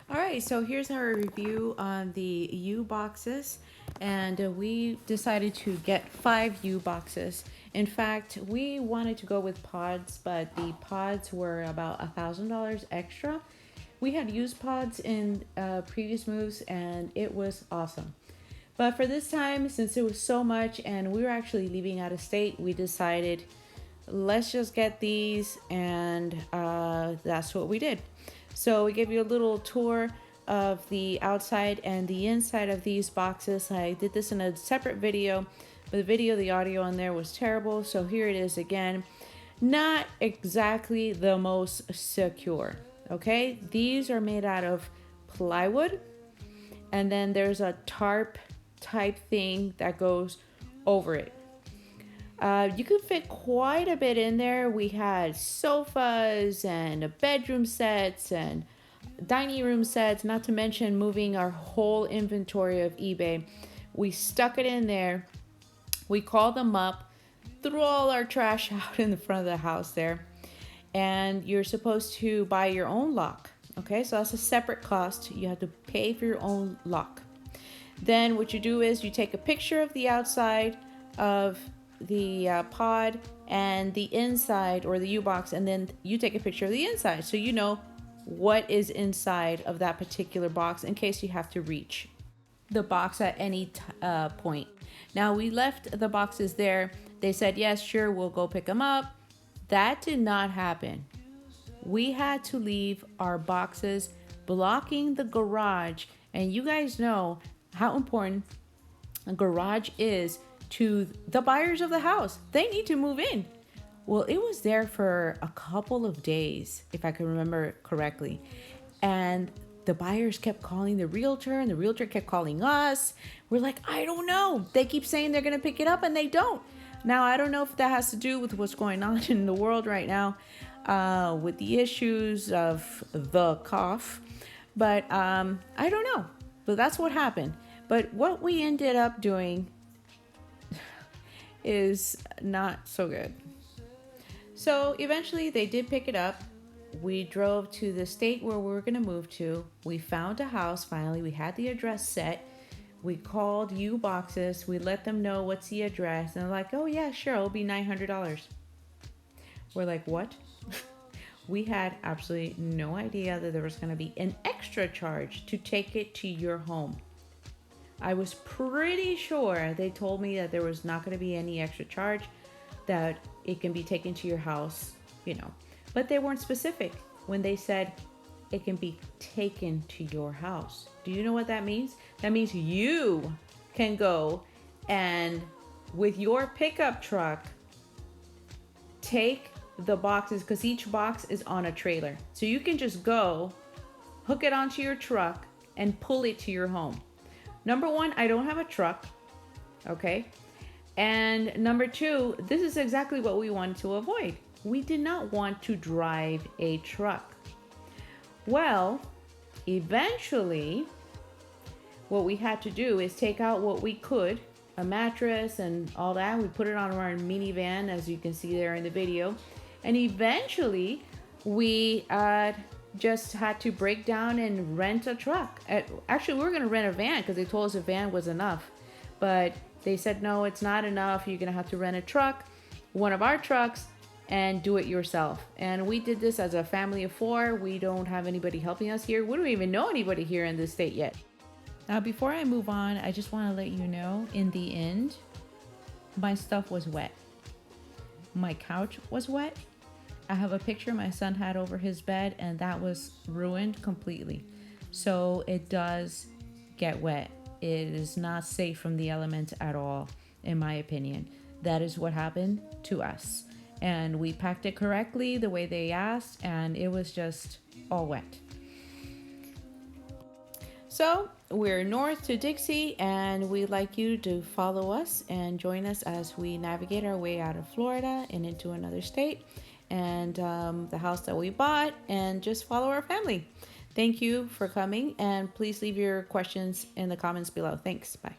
All right, so here's our review on the U boxes, and we decided to get 5 U boxes. In fact, we wanted to go with pods, but the pods were about $1,000 extra. We had used pods in previous moves, and it was awesome. But for this time, since it was so much and we were actually leaving out of state, we decided let's just get these, and that's what we did. So we give you a little tour of the outside and the inside of these boxes. I did this in a separate video, but the audio on there was terrible. So here it is again. Not exactly the most secure. Okay, these are made out of plywood, and then there's a tarp type thing that goes over it. You could fit quite a bit in there. We had sofas and bedroom sets and dining room sets, not to mention moving our whole inventory of eBay. We stuck it in there. We called them up, threw all our trash out in the front of the house there. And you're supposed to buy your own lock. Okay, so that's a separate cost. You have to pay for your own lock. Then what you do is you take a picture of the outside of the pod and the inside, or the U-box, and then you take a picture of the inside so you know what is inside of that particular box in case you have to reach the box at any point. Now, we left the boxes there. They said, yes, sure, we'll go pick them up. That did not happen. We had to leave our boxes blocking the garage, and you guys know how important a garage is to the buyers of the house. They need to move in. Well, it was there for a couple of days, if I can remember correctly. And the buyers kept calling the realtor, and the realtor kept calling us. We're like, I don't know. They keep saying they're going to pick it up, and they don't. Now, I don't know if that has to do with what's going on in the world right now with the issues of the cough. But I don't know. But that's what happened. But what we ended up doing is not so good. So eventually they did pick it up. We drove to the state where we were going to move to. We found a house finally. We had the address set. We called UBoxes. We let them know what's the address. And they're like, oh, yeah, sure. It'll be $900. We're like, what? We had absolutely no idea that there was going to be an extra charge to take it to your home. I was pretty sure they told me that there was not going to be any extra charge, that it can be taken to your house, but they weren't specific when they said it can be taken to your house. Do you know what that means? That means you can go and with your pickup truck take the boxes, because each box is on a trailer. So you can just go hook it onto your truck and pull it to your home. Number one, I don't have a truck, okay? And number two, this is exactly what we wanted to avoid. We did not want to drive a truck. Well, eventually, what we had to do is take out what we could, a mattress and all that. We put it on our minivan, as you can see there in the video. And eventually, we just had to break down and rent a truck. Actually, we were going to rent a van because they told us a van was enough. But they said, no, it's not enough. You're going to have to rent a truck, one of our trucks, and do it yourself. And we did this as a family of 4. We don't have anybody helping us here. We don't even know anybody here in this state yet. Now, before I move on, I just want to let you know, in the end, my stuff was wet. My couch was wet. I have a picture my son had over his bed, and that was ruined completely. So it does get wet. It is not safe from the elements at all, in my opinion. That is what happened to us. And we packed it correctly the way they asked, and it was just all wet. So we're north to Dixie, and we'd like you to follow us and join us as we navigate our way out of Florida and into another state, and the house that we bought, and just follow our family. Thank you for coming, and please leave your questions in the comments below. Thanks. Bye.